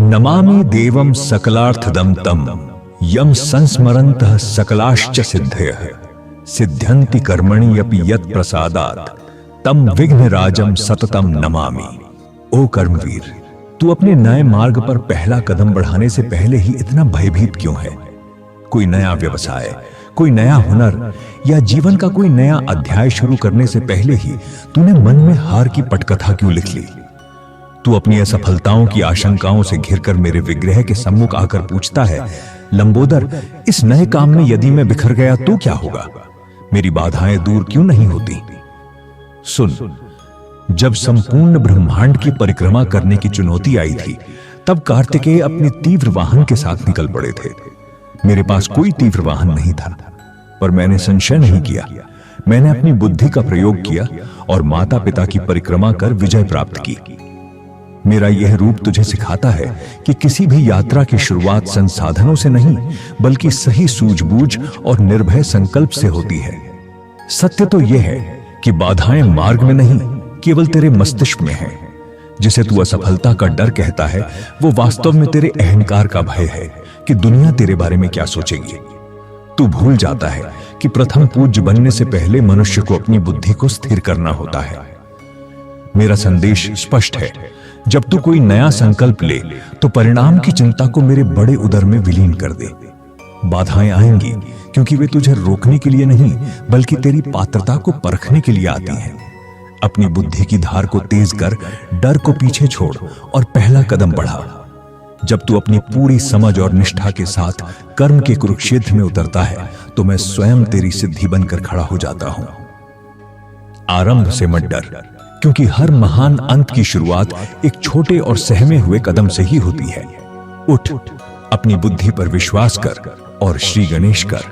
नमामि देवं सकलार्थदं तं यं संस्मरन्तः सकलाश्च सिद्धयः सिद्ध्यन्ति कर्मणि अपि यत् प्रसादात् तम विघ्नराजं सततम नमामि। ओ कर्मवीर, तू अपने नए मार्ग पर पहला कदम बढ़ाने से पहले ही इतना भयभीत क्यों है? कोई नया व्यवसाय, कोई नया हुनर या जीवन का कोई नया अध्याय शुरू करने से पहले ही तूने मन में हार की पटकथा क्यों लिख ली? तू अपनी असफलताओं की आशंकाओं से घिरकर मेरे विग्रह के सम्मुख आकर पूछता है, लंबोदर, इस नए काम में यदि मैं बिखर गया तो क्या होगा? मेरी बाधाएं दूर क्यों नहीं होती? सुन, जब संपूर्ण ब्रह्मांड की परिक्रमा करने की चुनौती आई थी, तब कार्तिकेय अपने तीव्र वाहन के साथ निकल पड़े थे। मेरे पास कोई तीव्र वाहन नहीं था, पर मैंने संशय नहीं किया। मैंने अपनी बुद्धि का प्रयोग किया और माता पिता की परिक्रमा कर विजय प्राप्त की। मेरा यह रूप तुझे सिखाता है कि किसी भी यात्रा की शुरुआत संसाधनों से नहीं, बल्कि सही सूझबूझ और निर्भय संकल्प से होती है। सत्य तो यह है कि बाधाएं मार्ग में नहीं, केवल तेरे मस्तिष्क में है। जिसे तू असफलता का डर कहता है, वो वास्तव में तेरे अहंकार का भय है कि दुनिया तेरे बारे में क्या सोचेगी। तू भूल जाता है कि प्रथम पूज्य बनने से पहले मनुष्य को अपनी बुद्धि को स्थिर करना होता है। मेरा संदेश स्पष्ट है, जब तू कोई नया संकल्प ले तो परिणाम की चिंता को मेरे बड़े उदर में विलीन कर दे। बाधाएं आएंगी क्योंकि वे तुझे रोकने के लिए नहीं, बल्कि तेरी पात्रता को परखने के लिए आती हैं। अपनी बुद्धि की धार को तेज कर डर को पीछे छोड़ और पहला कदम बढ़ा। जब तू अपनी पूरी समझ और निष्ठा के साथ कर्म के कुरुक्षेत्र में उतरता है, तो मैं स्वयं तेरी सिद्धि बनकर खड़ा हो जाता हूं। आरंभ से मत डर, क्योंकि हर महान अंत की शुरुआत एक छोटे और सहमे हुए कदम से ही होती है। उठ, अपनी बुद्धि पर विश्वास कर और श्री गणेश कर।